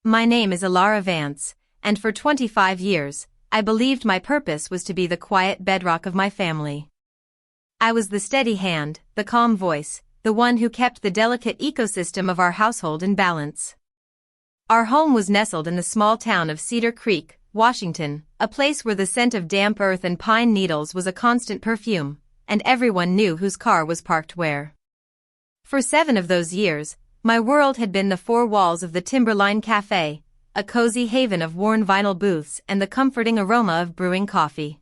My name is Alara Vance, and for 25 years, I believed my purpose was to be the quiet bedrock of my family. I was the steady hand, the calm voice, the one who kept the delicate ecosystem of our household in balance. Our home was nestled in the small town of Cedar Creek, Washington, a place where the scent of damp earth and pine needles was a constant perfume, and everyone knew whose car was parked where. For 7 of those years, my world had been the 4 walls of the Timberline Cafe, a cozy haven of worn vinyl booths and the comforting aroma of brewing coffee.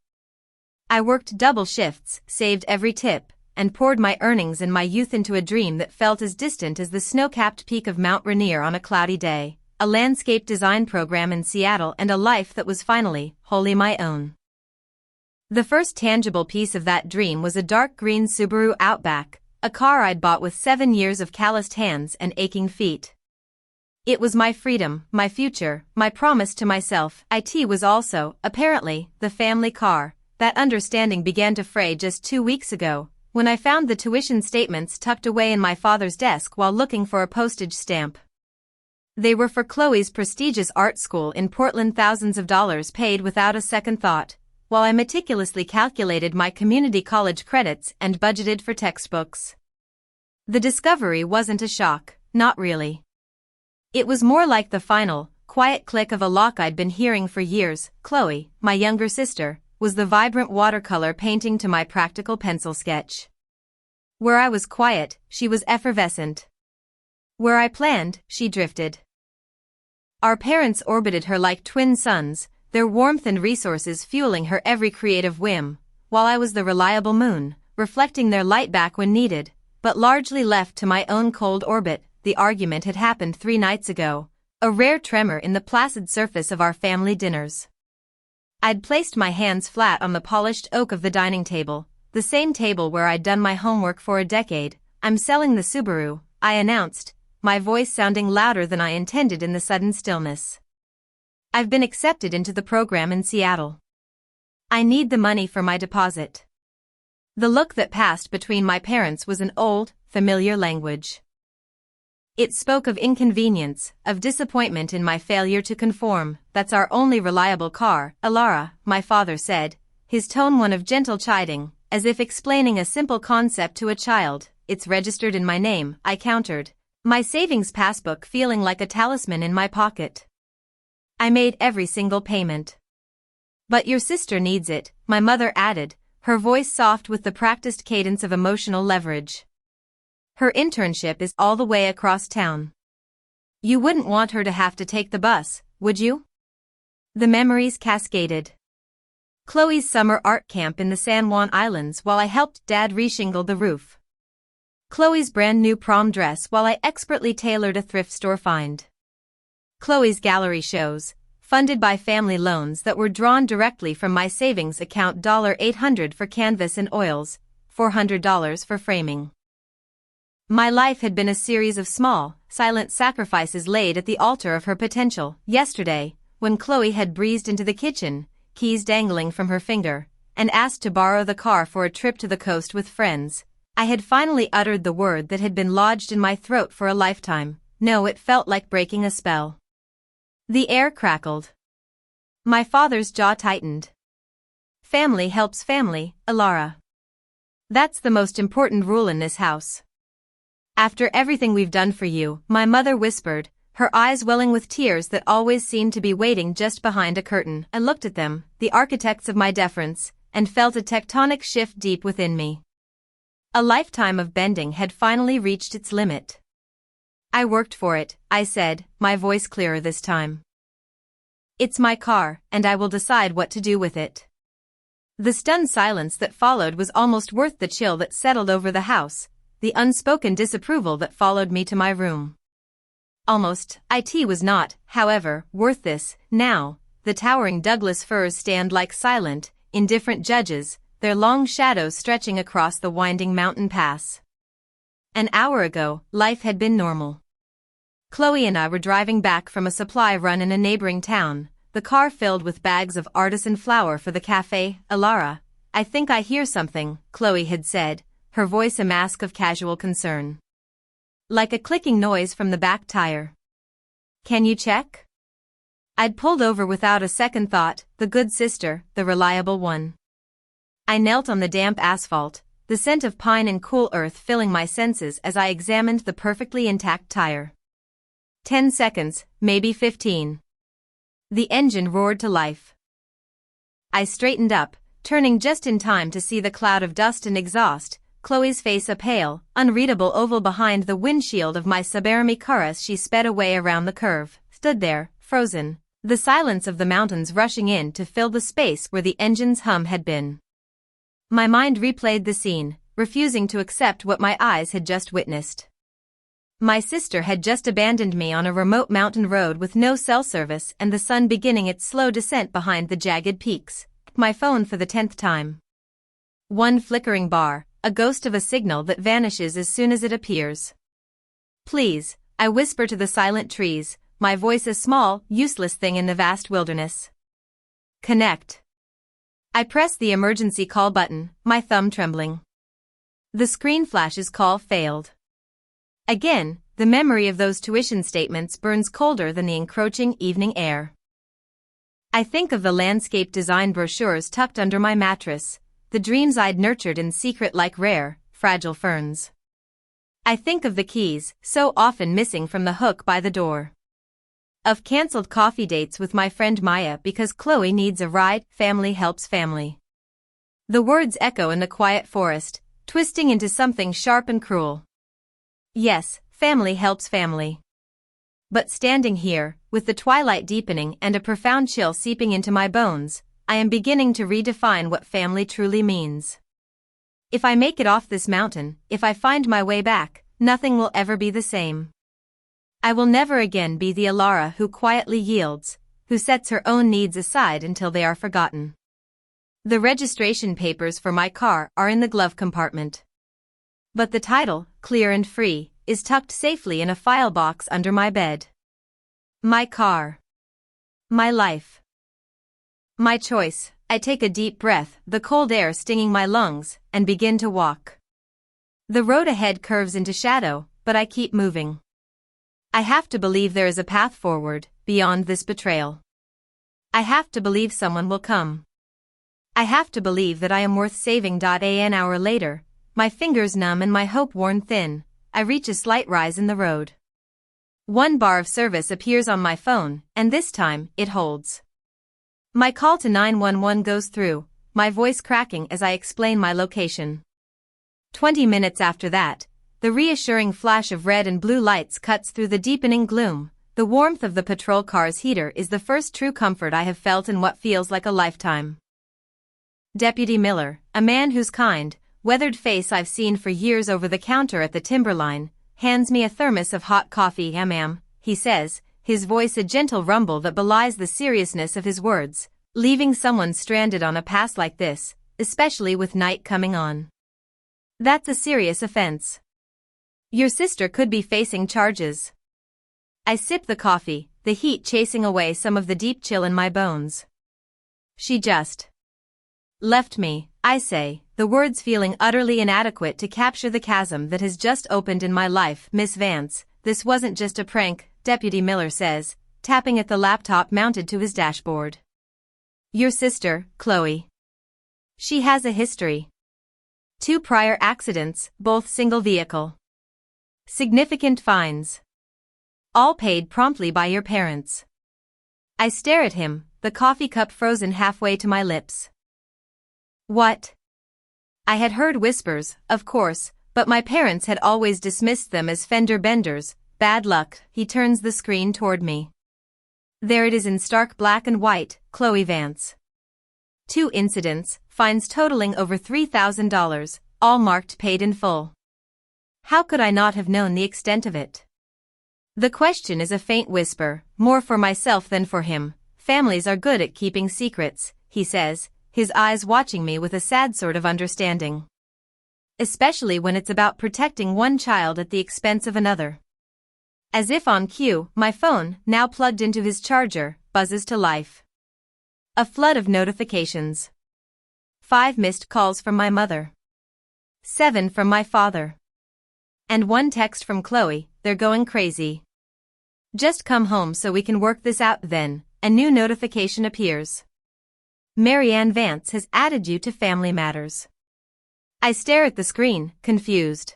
I worked double shifts, saved every tip, and poured my earnings and my youth into a dream that felt as distant as the snow-capped peak of Mount Rainier on a cloudy day, a landscape design program in Seattle, and a life that was finally wholly my own. The first tangible piece of that dream was a dark green Subaru Outback, a car I'd bought with 7 years of calloused hands and aching feet. It was my freedom, my future, my promise to myself. It was also, apparently, the family car. That understanding began to fray just 2 weeks ago, when I found the tuition statements tucked away in my father's desk while looking for a postage stamp. They were for Chloe's prestigious art school in Portland, thousands of dollars paid without a second thought, while I meticulously calculated my community college credits and budgeted for textbooks. The discovery wasn't a shock, not really. It was more like the final, quiet click of a lock I'd been hearing for years. Chloe, my younger sister, was the vibrant watercolor painting to my practical pencil sketch. Where I was quiet, she was effervescent. Where I planned, she drifted. Our parents orbited her like twin suns, their warmth and resources fueling her every creative whim, while I was the reliable moon, reflecting their light back when needed, but largely left to my own cold orbit. The argument had happened 3 nights ago, a rare tremor in the placid surface of our family dinners. I'd placed my hands flat on the polished oak of the dining table, the same table where I'd done my homework for a decade. "I'm selling the Subaru," I announced, my voice sounding louder than I intended in the sudden stillness. "I've been accepted into the program in Seattle. I need the money for my deposit." The look that passed between my parents was an old, familiar language. It spoke of inconvenience, of disappointment in my failure to conform. "That's our only reliable car, Alara," my father said, his tone one of gentle chiding, as if explaining a simple concept to a child. "It's registered in my name," I countered, my savings passbook feeling like a talisman in my pocket. "I made every single payment." "But your sister needs it," my mother added, her voice soft with the practiced cadence of emotional leverage. "Her internship is all the way across town. You wouldn't want her to have to take the bus, would you?" The memories cascaded. Chloe's summer art camp in the San Juan Islands while I helped Dad reshingle the roof. Chloe's brand new prom dress while I expertly tailored a thrift store find. Chloe's gallery shows, funded by family loans that were drawn directly from my savings account. $800 for canvas and oils, $400 for framing. My life had been a series of small, silent sacrifices laid at the altar of her potential. Yesterday, when Chloe had breezed into the kitchen, keys dangling from her finger, and asked to borrow the car for a trip to the coast with friends, I had finally uttered the word that had been lodged in my throat for a lifetime. No, it felt like breaking a spell. The air crackled. My father's jaw tightened. "Family helps family, Alara. That's the most important rule in this house. After everything we've done for you," my mother whispered, her eyes welling with tears that always seemed to be waiting just behind a curtain. I looked at them, the architects of my deference, and felt a tectonic shift deep within me. A lifetime of bending had finally reached its limit. "I worked for it," I said, my voice clearer this time. "It's my car, and I will decide what to do with it." The stunned silence that followed was almost worth the chill that settled over the house, the unspoken disapproval that followed me to my room. Almost. It was not, however, worth this. Now, the towering Douglas firs stand like silent, indifferent judges, their long shadows stretching across the winding mountain pass. An hour ago, life had been normal. Chloe and I were driving back from a supply run in a neighboring town, the car filled with bags of artisan flour for the cafe. "Alara, I think I hear something," Chloe had said, her voice a mask of casual concern. "Like a clicking noise from the back tire. Can you check?" I'd pulled over without a second thought, the good sister, the reliable one. I knelt on the damp asphalt, the scent of pine and cool earth filling my senses as I examined the perfectly intact tire. 10 seconds, maybe 15. The engine roared to life. I straightened up, turning just in time to see the cloud of dust and exhaust, Chloe's face a pale, unreadable oval behind the windshield of my Suburban car as she sped away around the curve, stood there, frozen, the silence of the mountains rushing in to fill the space where the engine's hum had been. My mind replayed the scene, refusing to accept what my eyes had just witnessed. My sister had just abandoned me on a remote mountain road with no cell service and the sun beginning its slow descent behind the jagged peaks. My phone for the 10th time. One flickering bar, a ghost of a signal that vanishes as soon as it appears. Please, I whisper to the silent trees, my voice a small, useless thing in the vast wilderness. Connect. I press the emergency call button, my thumb trembling. The screen flashes call failed. Again, the memory of those tuition statements burns colder than the encroaching evening air. I think of the landscape design brochures tucked under my mattress, the dreams I'd nurtured in secret like rare, fragile ferns. I think of the keys, so often missing from the hook by the door. Of cancelled coffee dates with my friend Maya because Chloe needs a ride, family helps family. The words echo in the quiet forest, twisting into something sharp and cruel. Yes, family helps family. But standing here, with the twilight deepening and a profound chill seeping into my bones, I am beginning to redefine what family truly means. If I make it off this mountain, if I find my way back, nothing will ever be the same. I will never again be the Alara who quietly yields, who sets her own needs aside until they are forgotten. The registration papers for my car are in the glove compartment. But the title, clear and free, is tucked safely in a file box under my bed. My car. My life. My choice. I take a deep breath, the cold air stinging my lungs, and begin to walk. The road ahead curves into shadow, but I keep moving. I have to believe there is a path forward, beyond this betrayal. I have to believe someone will come. I have to believe that I am worth saving. An hour later, my fingers numb and my hope worn thin, I reach a slight rise in the road. One bar of service appears on my phone, and this time, it holds. My call to 911 goes through, my voice cracking as I explain my location. 20 minutes after that, the reassuring flash of red and blue lights cuts through the deepening gloom. The warmth of the patrol car's heater is the first true comfort I have felt in what feels like a lifetime. Deputy Miller, a man whose kind, weathered face I've seen for years over the counter at the Timberline, hands me a thermos of hot coffee. Ma'am, he says, his voice a gentle rumble that belies the seriousness of his words. Leaving someone stranded on a pass like this, especially with night coming on. That's a serious offense. Your sister could be facing charges. I sip the coffee, the heat chasing away some of the deep chill in my bones. She just left me, I say, the words feeling utterly inadequate to capture the chasm that has just opened in my life. Miss Vance, this wasn't just a prank, Deputy Miller says, tapping at the laptop mounted to his dashboard. Your sister, Chloe. She has a history. 2 prior accidents, both single vehicle. Significant fines. All paid promptly by your parents. I stare at him, the coffee cup frozen halfway to my lips. What? I had heard whispers, of course, but my parents had always dismissed them as fender benders. Bad luck. He turns the screen toward me. There it is in stark black and white, Chloe Vance. 2 incidents, fines totaling over $3,000, all marked paid in full. How could I not have known the extent of it? The question is a faint whisper, more for myself than for him. Families are good at keeping secrets, he says, his eyes watching me with a sad sort of understanding. Especially when it's about protecting one child at the expense of another. As if on cue, my phone, now plugged into his charger, buzzes to life. A flood of notifications. 5 missed calls from my mother. 7 from my father. And 1 text from Chloe, they're going crazy. Just come home so we can work this out then, a new notification appears. Marianne Vance has added you to Family Matters. I stare at the screen, confused.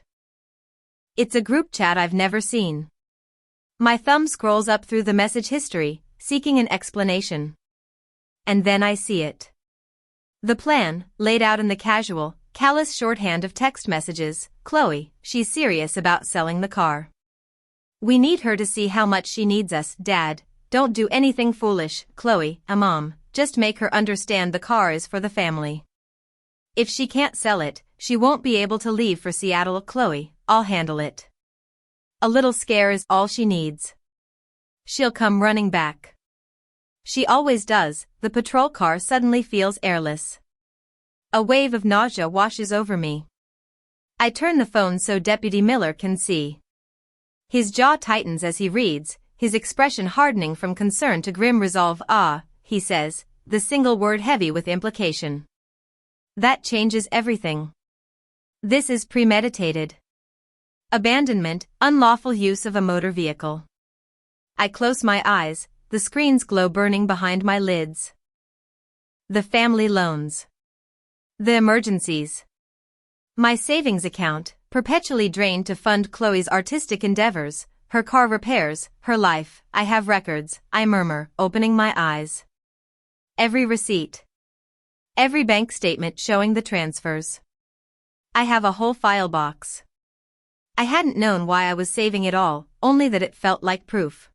It's a group chat I've never seen. My thumb scrolls up through the message history, seeking an explanation. And then I see it. The plan, laid out in the casual, callous shorthand of text messages. Chloe, she's serious about selling the car. We need her to see how much she needs us, Dad. Don't do anything foolish, Chloe, Mom. Just make her understand the car is for the family. If she can't sell it, she won't be able to leave for Seattle. Chloe, I'll handle it. A little scare is all she needs. She'll come running back. She always does. The patrol car suddenly feels airless. A wave of nausea washes over me. I turn the phone so Deputy Miller can see. His jaw tightens as he reads, his expression hardening from concern to grim resolve. Ah, he says, the single word heavy with implication. That changes everything. This is premeditated. Abandonment, unlawful use of a motor vehicle. I close my eyes, the screen's glow burning behind my lids. The family loans. The emergencies. My savings account, perpetually drained to fund Chloe's artistic endeavors, her car repairs, her life. I have records, I murmur, opening my eyes. Every receipt. Every bank statement showing the transfers. I have a whole file box. I hadn't known why I was saving it all, only that it felt like proof.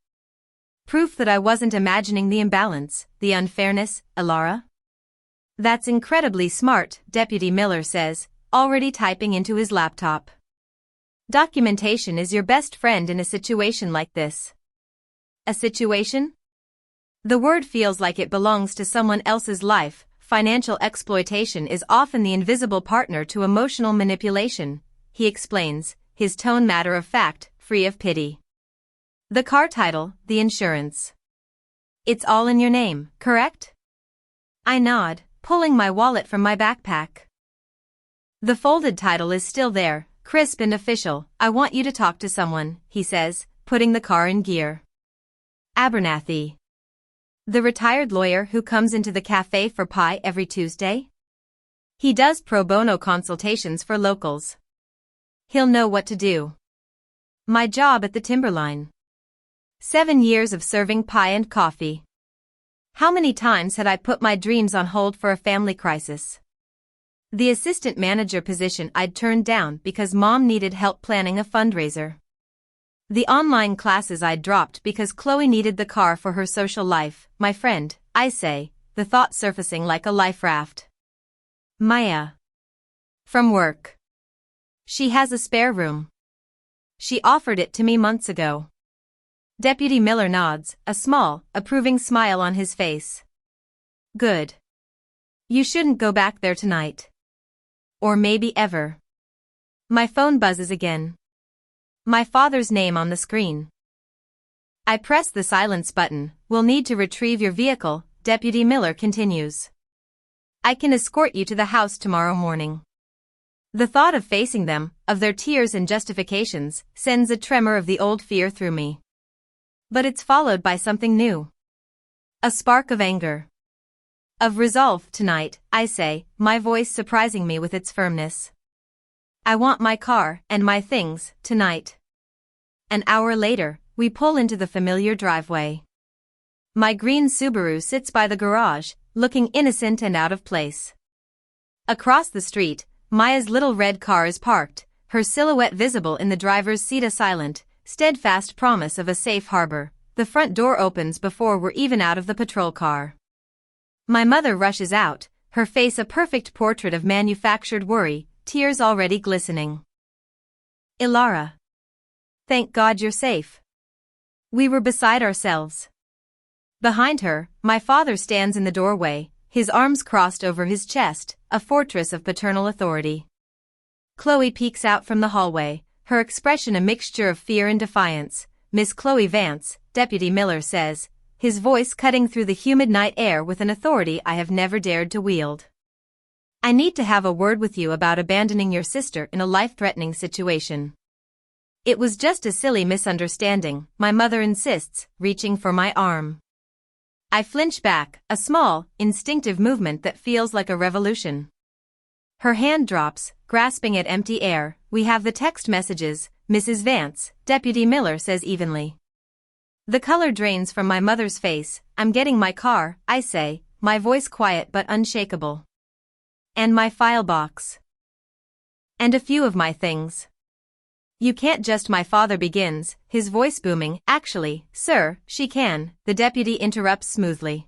Proof that I wasn't imagining the imbalance, the unfairness. Ilara? That's incredibly smart, Deputy Miller says, already typing into his laptop. Documentation is your best friend in a situation like this. A situation? The word feels like it belongs to someone else's life. Financial exploitation is often the invisible partner to emotional manipulation, he explains, his tone matter of fact, free of pity. The car title, the insurance. It's all in your name, correct? I nod, pulling my wallet from my backpack. The folded title is still there, crisp and official. I want you to talk to someone, he says, putting the car in gear. Abernathy. The retired lawyer who comes into the cafe for pie every Tuesday? He does pro bono consultations for locals. He'll know what to do. My job at the Timberline. 7 years of serving pie and coffee. How many times had I put my dreams on hold for a family crisis? The assistant manager position I'd turned down because Mom needed help planning a fundraiser. The online classes I'd dropped because Chloe needed the car for her social life. My friend, I say, the thought surfacing like a life raft. Maya. From work. She has a spare room. She offered it to me months ago. Deputy Miller nods, a small, approving smile on his face. Good. You shouldn't go back there tonight. Or maybe ever. My phone buzzes again. My father's name on the screen. I press the silence button. We'll need to retrieve your vehicle, Deputy Miller continues. I can escort you to the house tomorrow morning. The thought of facing them, of their tears and justifications, sends a tremor of the old fear through me. But it's followed by something new. A spark of anger. Of resolve. Tonight, I say, my voice surprising me with its firmness. I want my car and my things, tonight. An hour later, we pull into the familiar driveway. My green Subaru sits by the garage, looking innocent and out of place. Across the street, Maya's little red car is parked, her silhouette visible in the driver's seat, a silent, steadfast promise of a safe harbor. The front door opens before we're even out of the patrol car. My mother rushes out, her face a perfect portrait of manufactured worry, tears already glistening. Ilara. Thank God you're safe. We were beside ourselves. Behind her, my father stands in the doorway, his arms crossed over his chest, a fortress of paternal authority. Chloe peeks out from the hallway, her expression a mixture of fear and defiance. Miss Chloe Vance, Deputy Miller says, his voice cutting through the humid night air with an authority I have never dared to wield. I need to have a word with you about abandoning your sister in a life-threatening situation. It was just a silly misunderstanding, my mother insists, reaching for my arm. I flinch back, a small, instinctive movement that feels like a revolution. Her hand drops, grasping at empty air. "We have the text messages, Mrs. Vance," Deputy Miller says evenly. The color drains from my mother's face. "I'm getting my car," I say, my voice quiet but unshakable. "And my file box. And a few of my things." "You can't just," my father begins, his voice booming. "Actually, sir, she can," the deputy interrupts smoothly.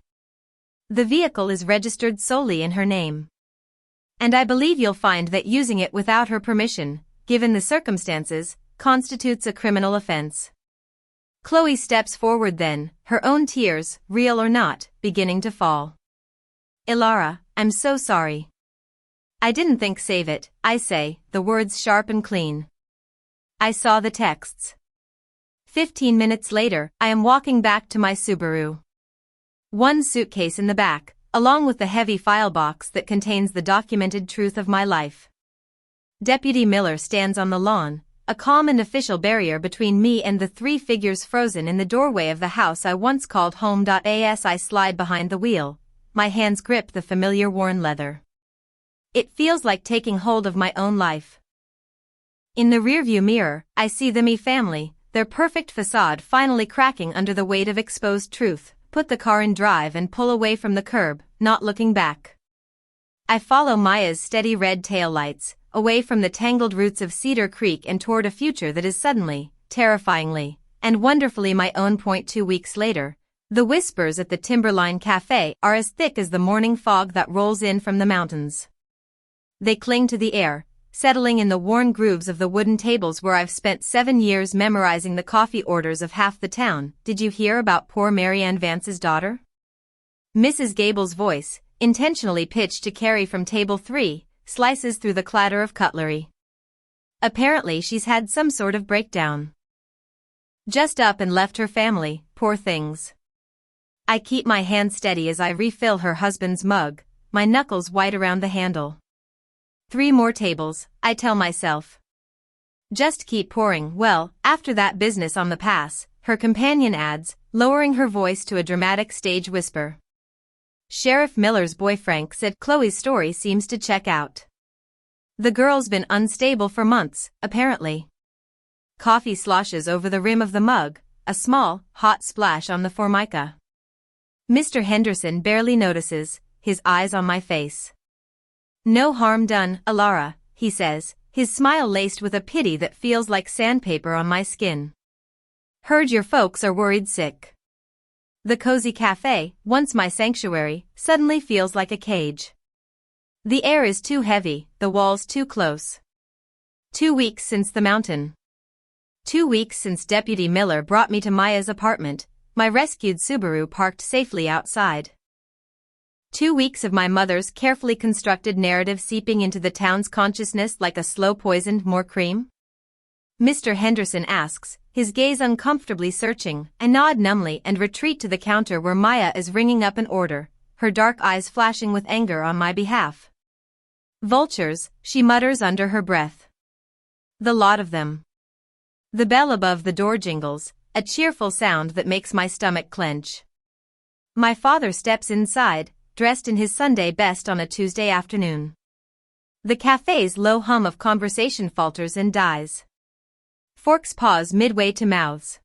"The vehicle is registered solely in her name. And I believe you'll find that using it without her permission, given the circumstances, constitutes a criminal offense." Chloe steps forward then, her own tears, real or not, beginning to fall. "Ilara, I'm so sorry. I didn't think." "Save it," I say, the words sharp and clean. I saw the texts. 15 minutes later, I am walking back to my Subaru. One suitcase in the back, along with the heavy file box that contains the documented truth of my life. Deputy Miller stands on the lawn, a calm and official barrier between me and the three figures frozen in the doorway of the house I once called home. As I slide behind the wheel, my hands grip the familiar worn leather. It feels like taking hold of my own life. In the rearview mirror, I see the me family, their perfect facade finally cracking under the weight of exposed truth. Put the car in drive and pull away from the curb, not looking back. I follow Maya's steady red taillights, away from the tangled roots of Cedar Creek and toward a future that is suddenly, terrifyingly, and wonderfully my own. 2 weeks later, the whispers at the Timberline Cafe are as thick as the morning fog that rolls in from the mountains. They cling to the air, settling in the worn grooves of the wooden tables where I've spent 7 years memorizing the coffee orders of half the town. "Did you hear about poor Marianne Vance's daughter?" Mrs. Gable's voice, intentionally pitched to Carrie from table 3, slices through the clatter of cutlery. "Apparently she's had some sort of breakdown. Just up and left her family, poor things." I keep my hand steady as I refill her husband's mug, my knuckles white around the handle. 3 more tables, I tell myself. Just keep pouring. "Well, after that business on the pass," her companion adds, lowering her voice to a dramatic stage whisper. "Sheriff Miller's boyfriend said Chloe's story seems to check out. The girl's been unstable for months, apparently." Coffee sloshes over the rim of the mug, a small, hot splash on the formica. Mr. Henderson barely notices, his eyes on my face. "No harm done, Ilara," he says, his smile laced with a pity that feels like sandpaper on my skin. "Heard your folks are worried sick." The cozy cafe, once my sanctuary, suddenly feels like a cage. The air is too heavy, the walls too close. 2 weeks since the mountain. 2 weeks since Deputy Miller brought me to Maya's apartment, my rescued Subaru parked safely outside. 2 weeks of my mother's carefully constructed narrative seeping into the town's consciousness like a slow poisoned more cream? Mr. Henderson asks, his gaze uncomfortably searching. I nod numbly and retreat to the counter where Maya is ringing up an order, her dark eyes flashing with anger on my behalf. "Vultures," she mutters under her breath. "The lot of them." The bell above the door jingles, a cheerful sound that makes my stomach clench. My father steps inside, dressed in his Sunday best on a Tuesday afternoon. The cafe's low hum of conversation falters and dies. Forks pause midway to mouths.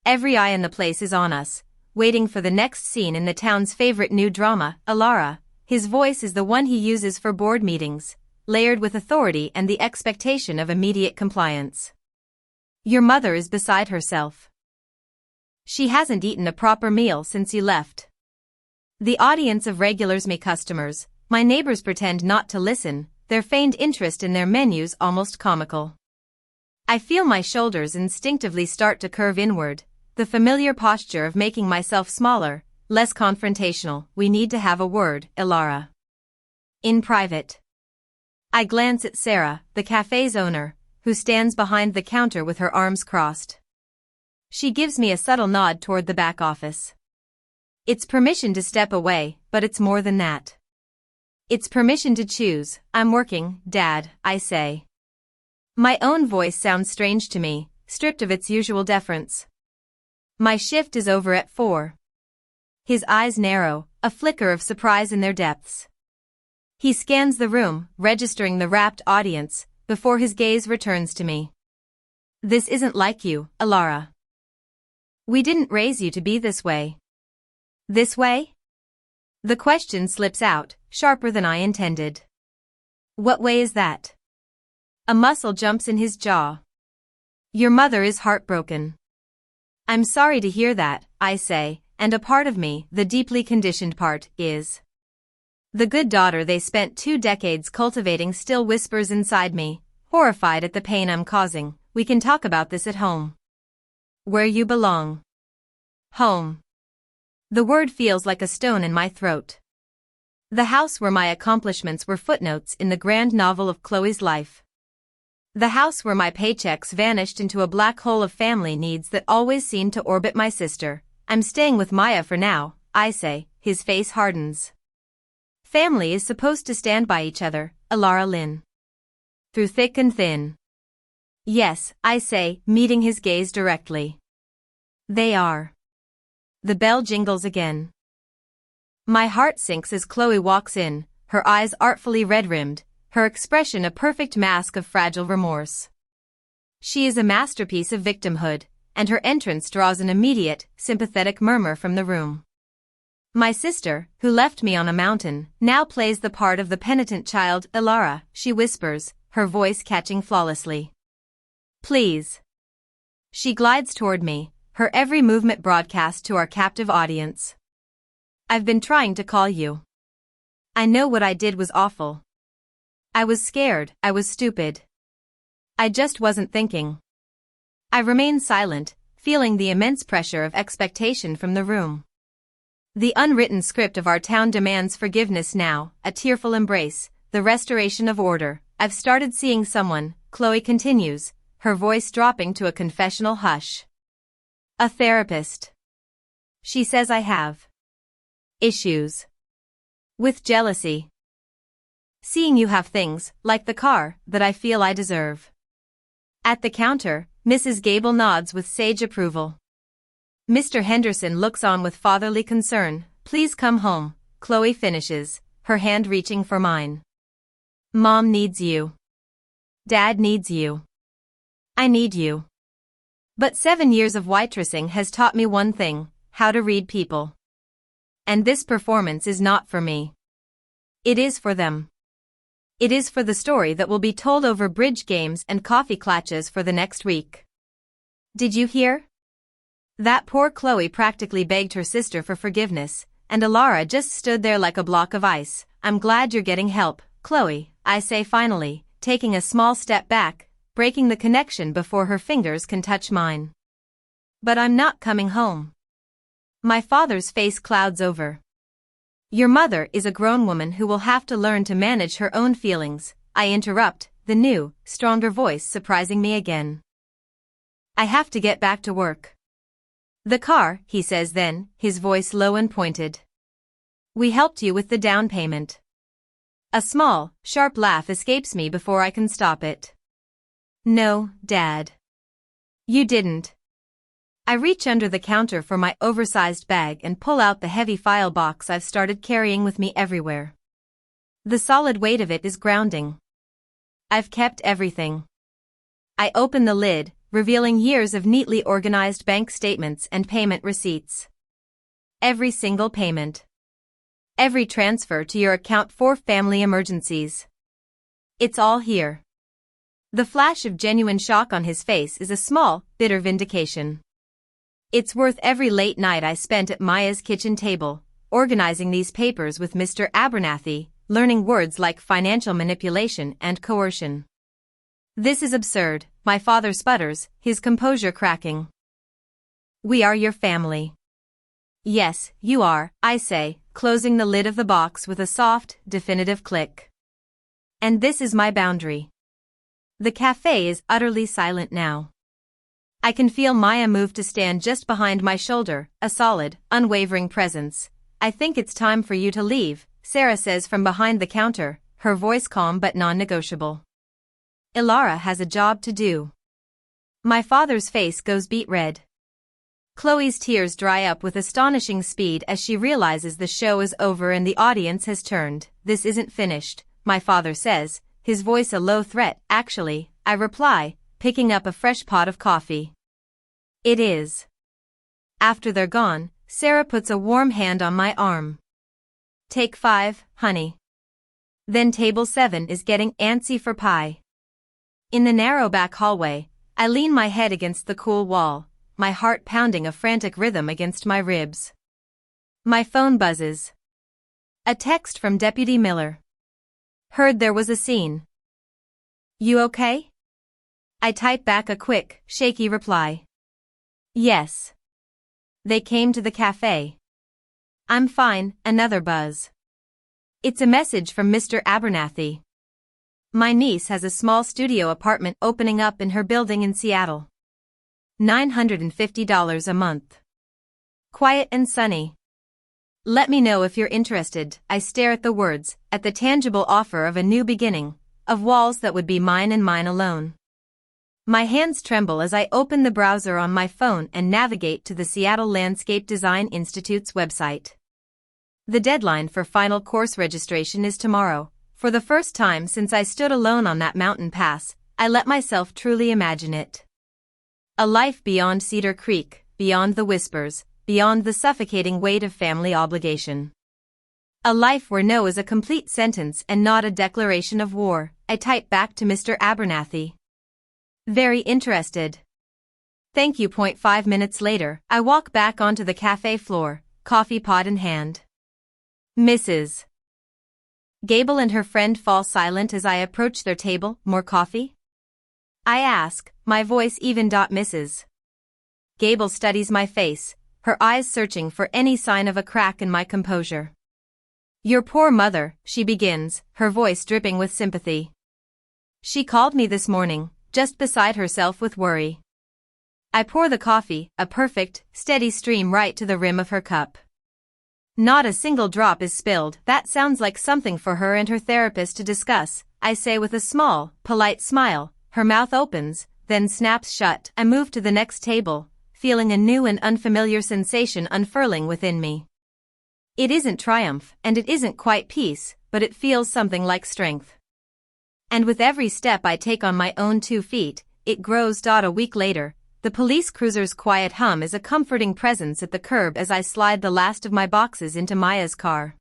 Every eye in the place is on us, waiting for the next scene in the town's favorite new drama, Ilara. His voice is the one he uses for board meetings, layered with authority and the expectation of immediate compliance. "Your mother is beside herself. She hasn't eaten a proper meal since you left." The audience of regulars, me customers, my neighbors pretend not to listen, their feigned interest in their menus almost comical. I feel my shoulders instinctively start to curve inward, the familiar posture of making myself smaller, less confrontational. "We need to have a word, Ilara. In private." I glance at Sarah, the cafe's owner, who stands behind the counter with her arms crossed. She gives me a subtle nod toward the back office. It's permission to step away, but it's more than that. It's permission to choose. "I'm working, Dad," I say. My own voice sounds strange to me, stripped of its usual deference. "My shift is over at 4. His eyes narrow, a flicker of surprise in their depths. He scans the room, registering the rapt audience, before his gaze returns to me. This isn't like you, Alara. We didn't raise you to be this way. This way? The question slips out, sharper than I intended. What way is that? A muscle jumps in his jaw. Your mother is heartbroken. I'm sorry to hear that, I say, and a part of me, the deeply conditioned part, is. The good daughter they spent 2 decades cultivating still whispers inside me, horrified at the pain I'm causing. We can talk about this at home. Where you belong. Home. The word feels like a stone in my throat. The house where my accomplishments were footnotes in the grand novel of Chloe's life. The house where my paychecks vanished into a black hole of family needs that always seemed to orbit my sister. I'm staying with Maya for now, I say. His face hardens. Family is supposed to stand by each other, Alara Lynn. Through thick and thin. Yes, I say, meeting his gaze directly. They are. The bell jingles again. My heart sinks as Chloe walks in, her eyes artfully red-rimmed, her expression a perfect mask of fragile remorse. She is a masterpiece of victimhood, and her entrance draws an immediate, sympathetic murmur from the room. My sister, who left me on a mountain, now plays the part of the penitent child. Alara, she whispers, her voice catching flawlessly. Please. She glides toward me, her every movement broadcast to our captive audience. I've been trying to call you. I know what I did was awful. I was scared, I was stupid. I just wasn't thinking. I remain silent, feeling the immense pressure of expectation from the room. The unwritten script of our town demands forgiveness now, a tearful embrace, the restoration of order. I've started seeing someone, Chloe continues, her voice dropping to a confessional hush. A therapist. She says I have issues with jealousy. Seeing you have things, like the car, that I feel I deserve. At the counter, Mrs. Gable nods with sage approval. Mr. Henderson looks on with fatherly concern. Please come home, Chloe finishes, her hand reaching for mine. Mom needs you. Dad needs you. I need you. But 7 years of waitressing has taught me one thing, how to read people. And this performance is not for me. It is for them. It is for the story that will be told over bridge games and coffee clutches for the next week. Did you hear? That poor Chloe practically begged her sister for forgiveness, and Alara just stood there like a block of ice. I'm glad you're getting help, Chloe, I say finally, taking a small step back, breaking the connection before her fingers can touch mine. But I'm not coming home. My father's face clouds over. Your mother is a grown woman who will have to learn to manage her own feelings, I interrupt, the new, stronger voice surprising me again. I have to get back to work. The car, he says then, his voice low and pointed. We helped you with the down payment. A small, sharp laugh escapes me before I can stop it. No, Dad. You didn't. I reach under the counter for my oversized bag and pull out the heavy file box I've started carrying with me everywhere. The solid weight of it is grounding. I've kept everything. I open the lid, revealing years of neatly organized bank statements and payment receipts. Every single payment. Every transfer to your account for family emergencies. It's all here. The flash of genuine shock on his face is a small, bitter vindication. It's worth every late night I spent at Maya's kitchen table, organizing these papers with Mr. Abernathy, learning words like financial manipulation and coercion. This is absurd, my father sputters, his composure cracking. We are your family. Yes, you are, I say, closing the lid of the box with a soft, definitive click. And this is my boundary. The cafe is utterly silent now. I can feel Maya move to stand just behind my shoulder, a solid, unwavering presence. I think it's time for you to leave, Sarah says from behind the counter, her voice calm but non-negotiable. Alara has a job to do. My father's face goes beet red. Chloe's tears dry up with astonishing speed as she realizes the show is over and the audience has turned. This isn't finished, my father says, his voice a low threat. Actually, I reply, picking up a fresh pot of coffee. It is. After they're gone, Sarah puts a warm hand on my arm. Take 5, honey. Then table 7 is getting antsy for pie. In the narrow back hallway, I lean my head against the cool wall, my heart pounding a frantic rhythm against my ribs. My phone buzzes. A text from Deputy Miller. Heard there was a scene. You okay? I type back a quick, shaky reply. Yes. They came to the cafe. I'm fine. Another buzz. It's a message from Mr. Abernathy. My niece has a small studio apartment opening up in her building in Seattle. $950 a month. Quiet and sunny. Let me know if you're interested. I stare at the words, at the tangible offer of a new beginning, of walls that would be mine and mine alone. My hands tremble as I open the browser on my phone and navigate to the Seattle Landscape Design Institute's website. The deadline for final course registration is tomorrow. For the first time since I stood alone on that mountain pass, I let myself truly imagine it. A life beyond Cedar Creek, beyond the whispers, beyond the suffocating weight of family obligation. A life where no is a complete sentence and not a declaration of war. I type back to Mr. Abernathy. Very interested. Thank you. 5 minutes later, I walk back onto the cafe floor, coffee pot in hand. Mrs. Gable and her friend fall silent as I approach their table. More coffee? I ask, my voice even. Mrs. Gable studies my face, her eyes searching for any sign of a crack in my composure. Your poor mother, she begins, her voice dripping with sympathy. She called me this morning, just beside herself with worry. I pour the coffee, a perfect, steady stream right to the rim of her cup. Not a single drop is spilled. That sounds like something for her and her therapist to discuss, I say with a small, polite smile. Her mouth opens, then snaps shut. I move to the next table, feeling a new and unfamiliar sensation unfurling within me. It isn't triumph, and it isn't quite peace, but it feels something like strength. And with every step I take on my own 2 feet, it grows. A week later, the police cruiser's quiet hum is a comforting presence at the curb as I slide the last of my boxes into Maya's car.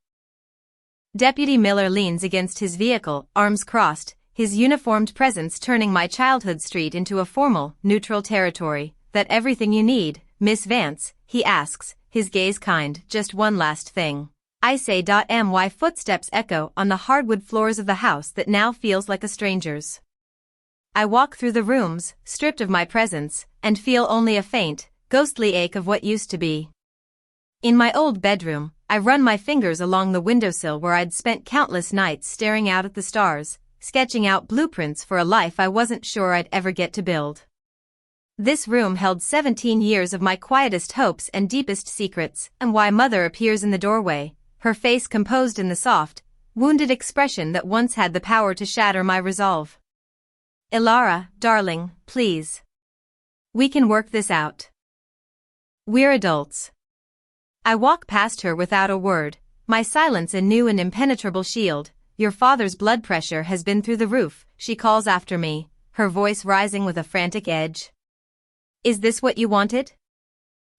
Deputy Miller leans against his vehicle, arms crossed, his uniformed presence turning my childhood street into a formal, neutral territory. That everything you need, Miss Vance, he asks, his gaze kind. Just one last thing. I say. My footsteps echo on the hardwood floors of the house that now feels like a stranger's. I walk through the rooms, stripped of my presence, and feel only a faint, ghostly ache of what used to be. In my old bedroom, I run my fingers along the windowsill where I'd spent countless nights staring out at the stars, sketching out blueprints for a life I wasn't sure I'd ever get to build. This room held 17 years of my quietest hopes and deepest secrets, and why Mother appears in the doorway, her face composed in the soft, wounded expression that once had the power to shatter my resolve. Ilara, darling, please. We can work this out. We're adults. I walk past her without a word, my silence a new and impenetrable shield. Your father's blood pressure has been through the roof, she calls after me, her voice rising with a frantic edge. Is this what you wanted?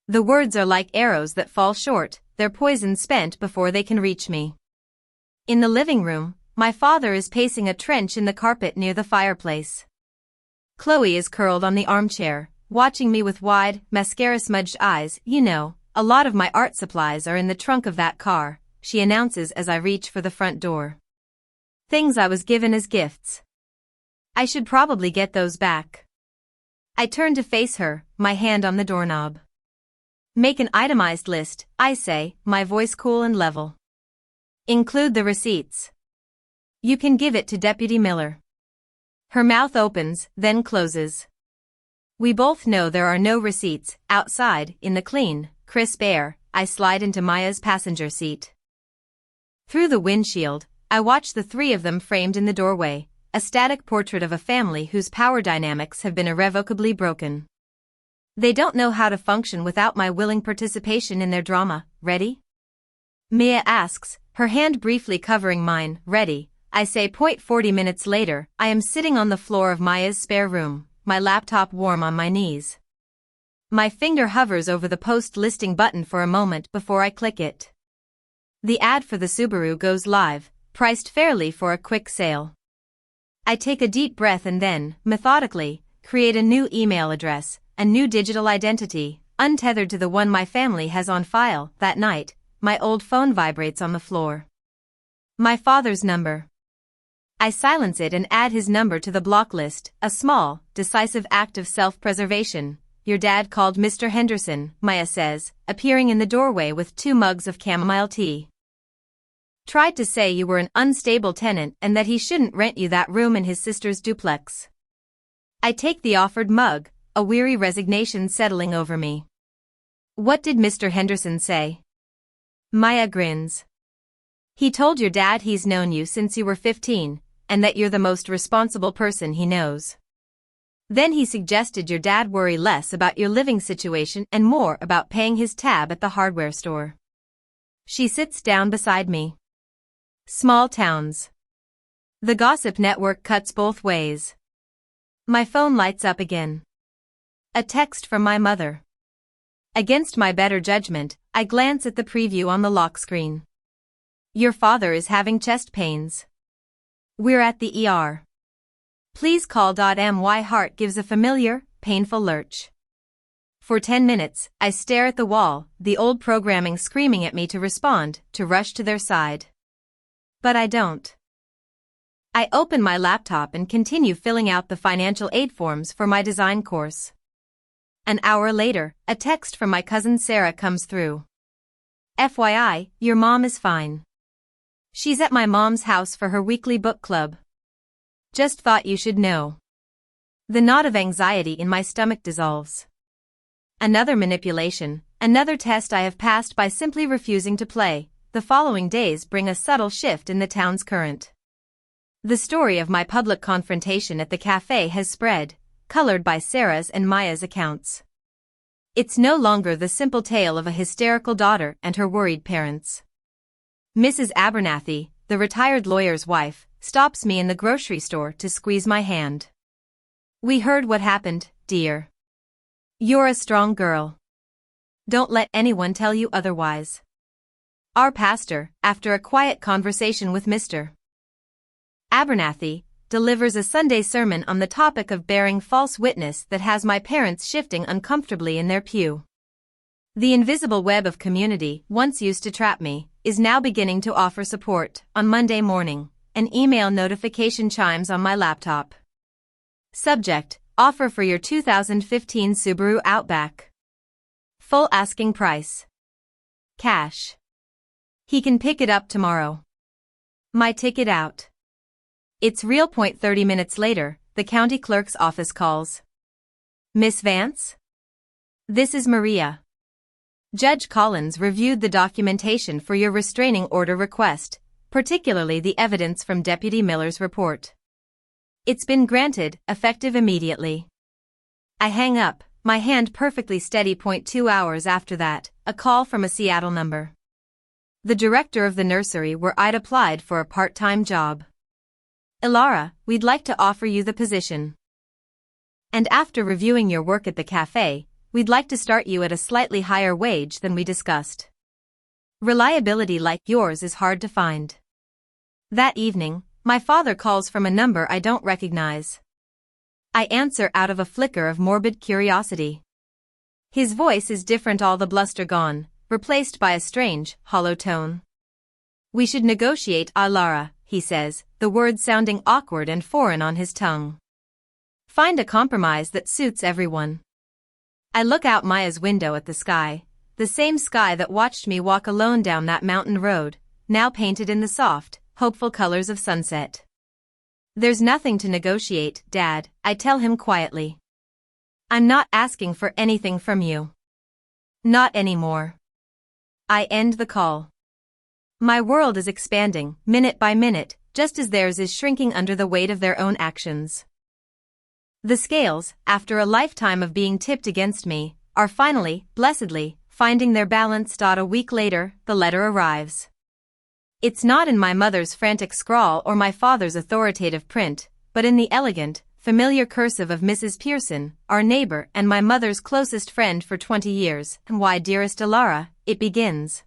The words are like arrows that fall short, their poison spent before they can reach me. In the living room, my father is pacing a trench in the carpet near the fireplace. Chloe is curled on the armchair, watching me with wide, mascara-smudged eyes. You know, a lot of my art supplies are in the trunk of that car, she announces as I reach for the front door. Things I was given as gifts. I should probably get those back. I turn to face her, my hand on the doorknob. Make an itemized list, I say, my voice cool and level. Include the receipts. You can give it to Deputy Miller. Her mouth opens, then closes. We both know there are no receipts. Outside, in the clean, crisp air, I slide into Maya's passenger seat. Through the windshield, I watch the 3 of them framed in the doorway, a static portrait of a family whose power dynamics have been irrevocably broken. They don't know how to function without my willing participation in their drama. Ready? Mia asks, her hand briefly covering mine. Ready, I say. 40 minutes later, I am sitting on the floor of Maya's spare room, my laptop warm on my knees. My finger hovers over the post listing button for a moment before I click it. The ad for the Subaru goes live, priced fairly for a quick sale. I take a deep breath and then, methodically, create a new email address, a new digital identity, untethered to the one my family has on file. That night, my old phone vibrates on the floor. My father's number. I silence it and add his number to the block list, a small, decisive act of self-preservation. Your dad called Mr. Henderson, Maya says, appearing in the doorway with 2 mugs of chamomile tea. Tried to say you were an unstable tenant and that he shouldn't rent you that room in his sister's duplex. I take the offered mug, a weary resignation settling over me. What did Mr. Henderson say? Maya grins. He told your dad he's known you since you were 15, and that you're the most responsible person he knows. Then he suggested your dad worry less about your living situation and more about paying his tab at the hardware store. She sits down beside me. Small towns. The gossip network cuts both ways. My phone lights up again. A text from my mother. Against my better judgment, I glance at the preview on the lock screen. Your father is having chest pains. We're at the ER. Please call. My heart gives a familiar, painful lurch. For 10 minutes, I stare at the wall, the old programming screaming at me to respond, to rush to their side. But I don't. I open my laptop and continue filling out the financial aid forms for my design course. An hour later, a text from my cousin Sarah comes through. FYI, your mom is fine. She's at my mom's house for her weekly book club. Just thought you should know. The knot of anxiety in my stomach dissolves. Another manipulation, another test I have passed by simply refusing to play. The following days bring a subtle shift in the town's current. The story of my public confrontation at the cafe has spread, colored by Sarah's and Maya's accounts. It's no longer the simple tale of a hysterical daughter and her worried parents. Mrs. Abernathy, the retired lawyer's wife, stops me in the grocery store to squeeze my hand. We heard what happened, dear. You're a strong girl. Don't let anyone tell you otherwise. Our pastor, after a quiet conversation with Mr. Abernathy, delivers a Sunday sermon on the topic of bearing false witness that has my parents shifting uncomfortably in their pew. The invisible web of community, once used to trap me, is now beginning to offer support. On Monday morning, an email notification chimes on my laptop. Subject: Offer for your 2015 Subaru Outback. Full asking price. Cash. He can pick it up tomorrow. My ticket out. It's real. 30 minutes later, the county clerk's office calls. Miss Vance? This is Maria. Judge Collins reviewed the documentation for your restraining order request, particularly the evidence from Deputy Miller's report. It's been granted, effective immediately. I hang up, my hand perfectly steady. 2 hours after that, a call from a Seattle number. The director of the nursery where I'd applied for a part-time job. Ilara, we'd like to offer you the position. And after reviewing your work at the cafe, we'd like to start you at a slightly higher wage than we discussed. Reliability like yours is hard to find. That evening, my father calls from a number I don't recognize. I answer out of a flicker of morbid curiosity. His voice is different, all the bluster gone, replaced by a strange, hollow tone. We should negotiate, Ilara, he says, the words sounding awkward and foreign on his tongue. Find a compromise that suits everyone. I look out Maya's window at the sky, the same sky that watched me walk alone down that mountain road, now painted in the soft, hopeful colors of sunset. There's nothing to negotiate, Dad, I tell him quietly. I'm not asking for anything from you. Not anymore. I end the call. My world is expanding, minute by minute, just as theirs is shrinking under the weight of their own actions. The scales, after a lifetime of being tipped against me, are finally, blessedly, finding their balance. A week later, the letter arrives. It's not in my mother's frantic scrawl or my father's authoritative print, but in the elegant, familiar cursive of Mrs. Pearson, our neighbor and my mother's closest friend for 20 years. Why, dearest Elara, it begins.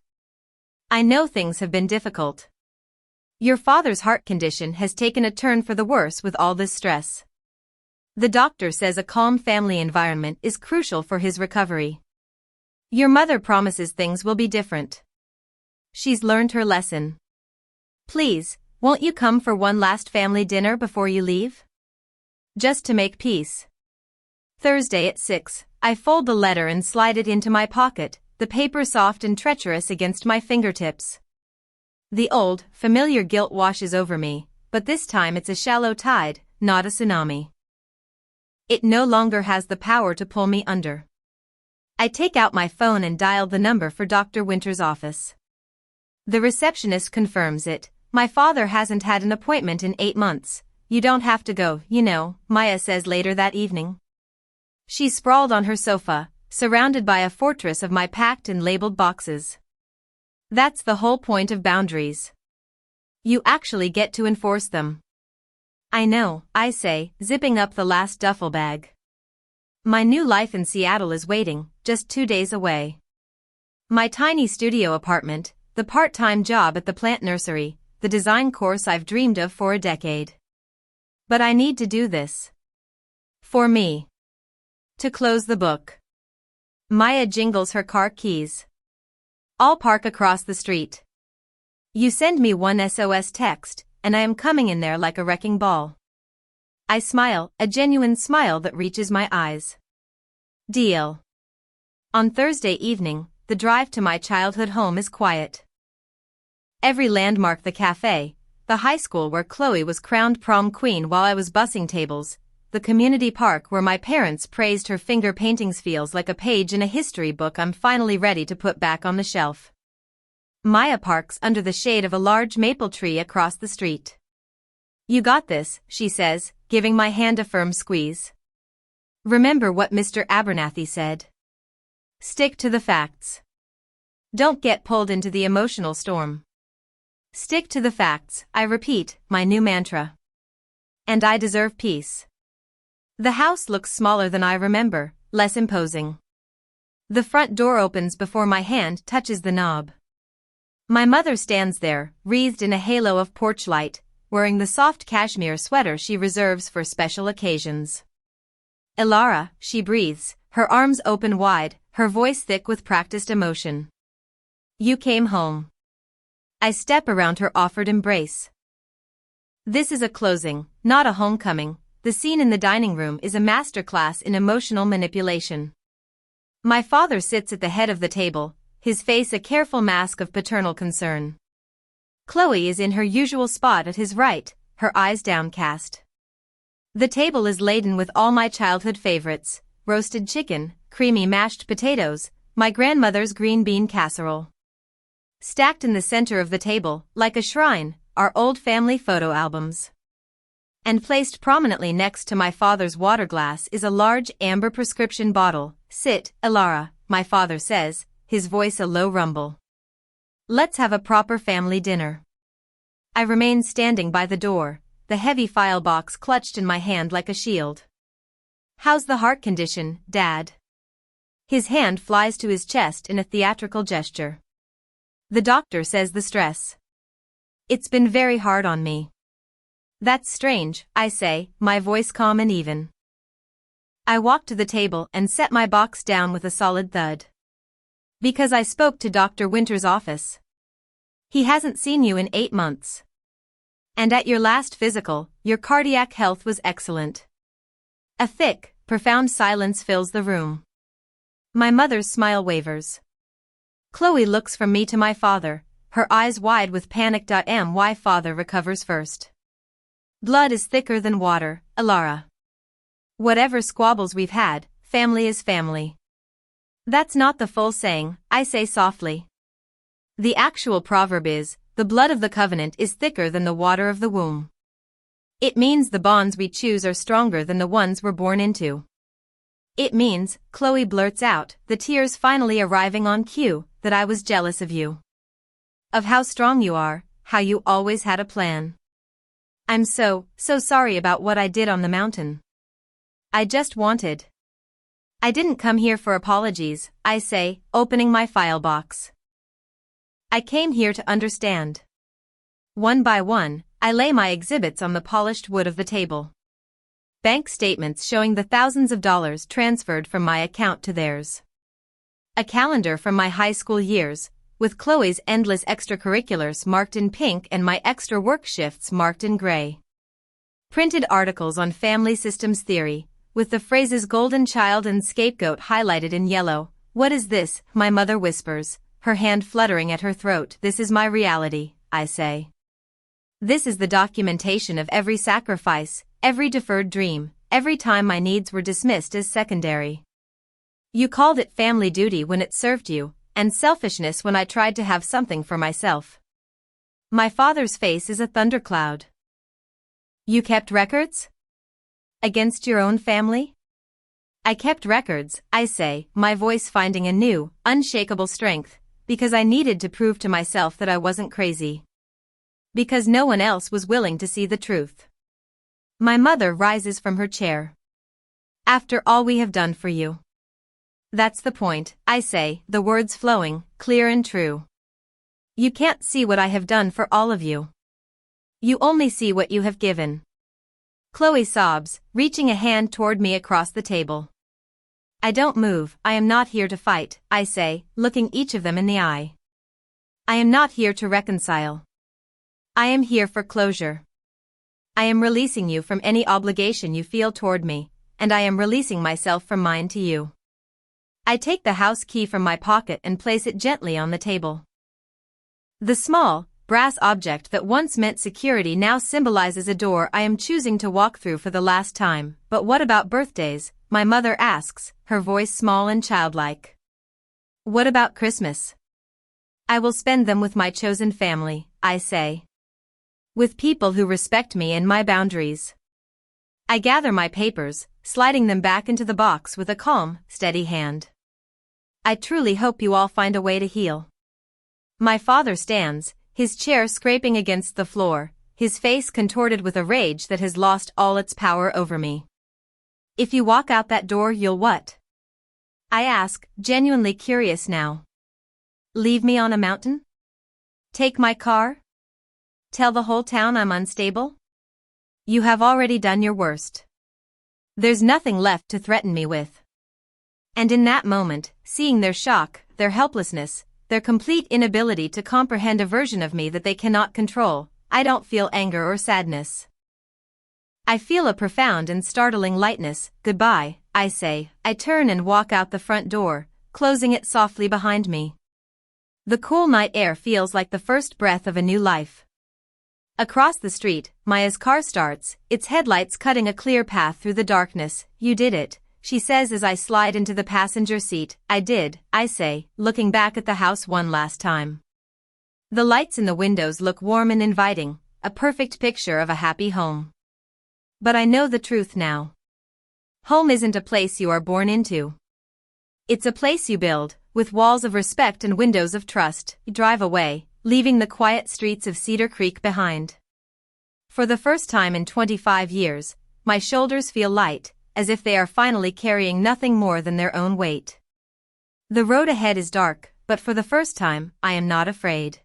I know things have been difficult. Your father's heart condition has taken a turn for the worse with all this stress. The doctor says a calm family environment is crucial for his recovery. Your mother promises things will be different. She's learned her lesson. Please, won't you come for one last family dinner before you leave? Just to make peace. Thursday at 6, I fold the letter and slide it into my pocket, the paper soft and treacherous against my fingertips. The old, familiar guilt washes over me, but this time it's a shallow tide, not a tsunami. It no longer has the power to pull me under. I take out my phone and dial the number for Dr. Winter's office. The receptionist confirms it. My father hasn't had an appointment in 8 months. You don't have to go, you know, Maya says later that evening. She's sprawled on her sofa, surrounded by a fortress of my packed and labeled boxes. That's the whole point of boundaries. You actually get to enforce them. I know, I say, zipping up the last duffel bag. My new life in Seattle is waiting, just 2 days away. My tiny studio apartment, the part-time job at the plant nursery, the design course I've dreamed of for a decade. But I need to do this. For me. To close the book. Maya jingles her car keys. I'll park across the street. You send me one SOS text, and I am coming in there like a wrecking ball. I smile, a genuine smile that reaches my eyes. Deal. On Thursday evening, the drive to my childhood home is quiet. Every landmark, the cafe, the high school where Chloe was crowned prom queen while I was bussing tables, the community park where my parents praised her finger paintings feels like a page in a history book I'm finally ready to put back on the shelf. Maya parks under the shade of a large maple tree across the street. You got this, she says, giving my hand a firm squeeze. Remember what Mr. Abernathy said. Stick to the facts. Don't get pulled into the emotional storm. Stick to the facts, I repeat, my new mantra. And I deserve peace. The house looks smaller than I remember, less imposing. The front door opens before my hand touches the knob. My mother stands there, wreathed in a halo of porch light, wearing the soft cashmere sweater she reserves for special occasions. Elara, she breathes, her arms open wide, her voice thick with practiced emotion. You came home. I step around her offered embrace. This is a closing, not a homecoming. The scene in the dining room is a masterclass in emotional manipulation. My father sits at the head of the table, his face a careful mask of paternal concern. Chloe is in her usual spot at his right, her eyes downcast. The table is laden with all my childhood favorites, roasted chicken, creamy mashed potatoes, my grandmother's green bean casserole. Stacked in the center of the table, like a shrine, are old family photo albums. And placed prominently next to my father's water glass is a large amber prescription bottle. Sit, Elara, my father says, his voice a low rumble. Let's have a proper family dinner. I remain standing by the door, the heavy file box clutched in my hand like a shield. How's the heart condition, Dad? His hand flies to his chest in a theatrical gesture. The doctor says the stress. It's been very hard on me. That's strange, I say, my voice calm and even. I walk to the table and set my box down with a solid thud. Because I spoke to Dr. Winter's office. He hasn't seen you in 8 months. And at your last physical, your cardiac health was excellent. A thick, profound silence fills the room. My mother's smile wavers. Chloe looks from me to my father, her eyes wide with panic. My father recovers first. Blood is thicker than water, Elara. Whatever squabbles we've had, family is family. That's not the full saying, I say softly. The actual proverb is, the blood of the covenant is thicker than the water of the womb. It means the bonds we choose are stronger than the ones we're born into. It means, Chloe blurts out, the tears finally arriving on cue, that I was jealous of you. Of how strong you are, how you always had a plan. I'm so sorry about what I did on the mountain. I didn't come here for apologies, I say, opening my file box. I came here to understand. One by one, I lay my exhibits on the polished wood of the table. Bank statements showing the thousands of dollars transferred from my account to theirs. A calendar from my high school years, with Chloe's endless extracurriculars marked in pink and my extra work shifts marked in gray. Printed articles on family systems theory, with the phrases golden child and scapegoat highlighted in yellow. What is this? My mother whispers, her hand fluttering at her throat. This is my reality, I say. This is the documentation of every sacrifice, every deferred dream, every time my needs were dismissed as secondary. You called it family duty when it served you, and selfishness when I tried to have something for myself. My father's face is a thundercloud. You kept records? Against your own family? I kept records, I say, my voice finding a new, unshakable strength, because I needed to prove to myself that I wasn't crazy. Because no one else was willing to see the truth. My mother rises from her chair. After all we have done for you. That's the point, I say, the words flowing, clear and true. You can't see what I have done for all of you. You only see what you have given. Chloe sobs, reaching a hand toward me across the table. I don't move. I am not here to fight, I say, looking each of them in the eye. I am not here to reconcile. I am here for closure. I am releasing you from any obligation you feel toward me, and I am releasing myself from mine to you. I take the house key from my pocket and place it gently on the table. The small, brass object that once meant security now symbolizes a door I am choosing to walk through for the last time. But what about birthdays? My mother asks, her voice small and childlike. What about Christmas? I will spend them with my chosen family, I say. With people who respect me and my boundaries. I gather my papers, sliding them back into the box with a calm, steady hand. I truly hope you all find a way to heal. My father stands, his chair scraping against the floor, his face contorted with a rage that has lost all its power over me. If you walk out that door, you'll what? I ask, genuinely curious now. Leave me on a mountain? Take my car? Tell the whole town I'm unstable? You have already done your worst. There's nothing left to threaten me with. And in that moment, seeing their shock, their helplessness, their complete inability to comprehend a version of me that they cannot control, I don't feel anger or sadness. I feel a profound and startling lightness. Goodbye, I say. I turn and walk out the front door, closing it softly behind me. The cool night air feels like the first breath of a new life. Across the street, Maya's car starts, its headlights cutting a clear path through the darkness. You did it, she says as I slide into the passenger seat. I did, I say, looking back at the house one last time. The lights in the windows look warm and inviting, a perfect picture of a happy home. But I know the truth now. Home isn't a place you are born into. It's a place you build, with walls of respect and windows of trust. You drive away, leaving the quiet streets of Cedar Creek behind. For the first time in 25 years, my shoulders feel light, as if they are finally carrying nothing more than their own weight. The road ahead is dark, but for the first time, I am not afraid.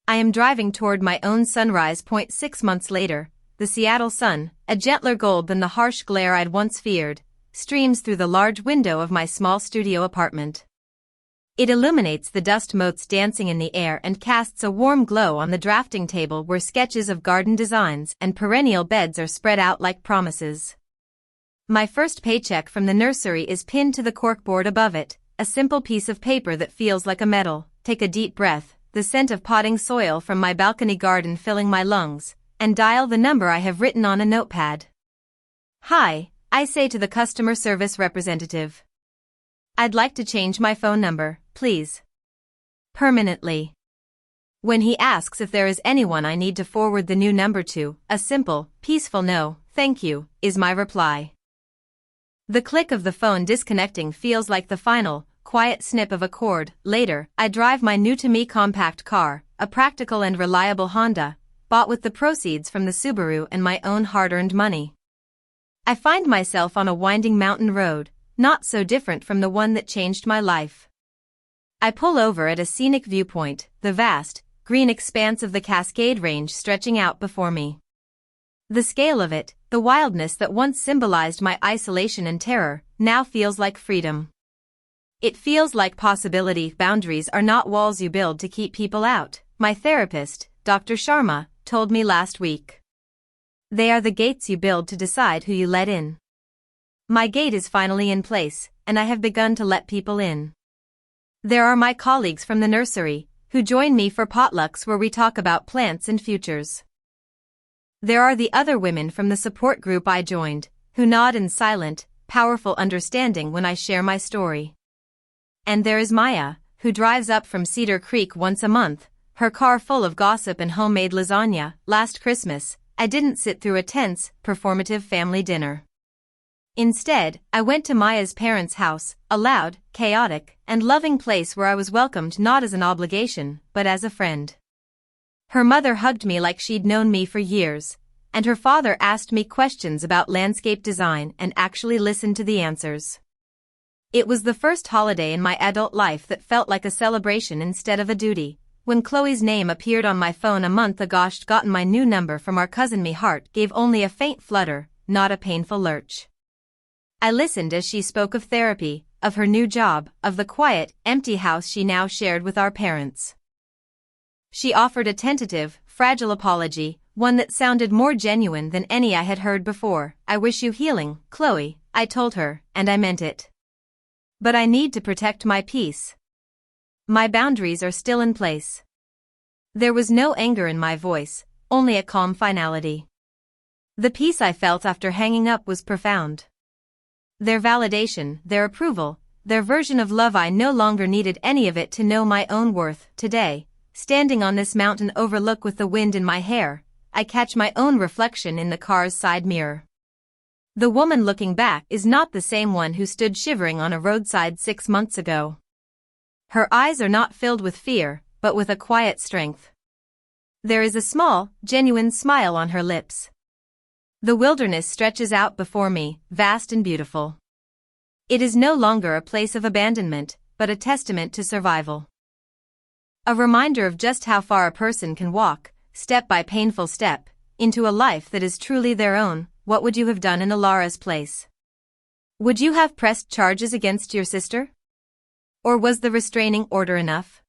I am driving toward my own sunrise. 6 months later, the Seattle sun, a gentler gold than the harsh glare I'd once feared, streams through the large window of my small studio apartment. It illuminates the dust motes dancing in the air and casts a warm glow on the drafting table where sketches of garden designs and perennial beds are spread out like promises. My first paycheck from the nursery is pinned to the corkboard above it, a simple piece of paper that feels like a medal. Take a deep breath, the scent of potting soil from my balcony garden filling my lungs, and dial the number I have written on a notepad. Hi, I say to the customer service representative. I'd like to change my phone number, please. Permanently. When he asks if there is anyone I need to forward the new number to, a simple, peaceful no, thank you, is my reply. The click of the phone disconnecting feels like the final, quiet snip of a cord. Later, I drive my new-to-me compact car, a practical and reliable Honda, bought with the proceeds from the Subaru and my own hard-earned money. I find myself on a winding mountain road, not so different from the one that changed my life. I pull over at a scenic viewpoint, the vast, green expanse of the Cascade Range stretching out before me. The scale of it, the wildness that once symbolized my isolation and terror, now feels like freedom. It feels like possibility. Boundaries are not walls you build to keep people out, my therapist, Dr. Sharma, told me last week. They are the gates you build to decide who you let in. My gate is finally in place, and I have begun to let people in. There are my colleagues from the nursery, who join me for potlucks where we talk about plants and futures. There are the other women from the support group I joined, who nod in silent, powerful understanding when I share my story. And there is Maya, who drives up from Cedar Creek once a month, her car full of gossip and homemade lasagna. Last Christmas, I didn't sit through a tense, performative family dinner. Instead, I went to Maya's parents' house, a loud, chaotic, and loving place where I was welcomed not as an obligation, but as a friend. Her mother hugged me like she'd known me for years, and her father asked me questions about landscape design and actually listened to the answers. It was the first holiday in my adult life that felt like a celebration instead of a duty. When Chloe's name appeared on my phone a month ago, I'd gotten my new number from our cousin. My heart gave only a faint flutter, not a painful lurch. I listened as she spoke of therapy, of her new job, of the quiet, empty house she now shared with our parents. She offered a tentative, fragile apology, one that sounded more genuine than any I had heard before. I wish you healing, Chloe, I told her, and I meant it. But I need to protect my peace. My boundaries are still in place. There was no anger in my voice, only a calm finality. The peace I felt after hanging up was profound. Their validation, their approval, their version of love, I no longer needed any of it to know my own worth. Today, standing on this mountain overlook with the wind in my hair, I catch my own reflection in the car's side mirror. The woman looking back is not the same one who stood shivering on a roadside 6 months ago. Her eyes are not filled with fear, but with a quiet strength. There is a small, genuine smile on her lips. The wilderness stretches out before me, vast and beautiful. It is no longer a place of abandonment, but a testament to survival. A reminder of just how far a person can walk, step by painful step, into a life that is truly their own. What would you have done in Alara's place? Would you have pressed charges against your sister? Or was the restraining order enough?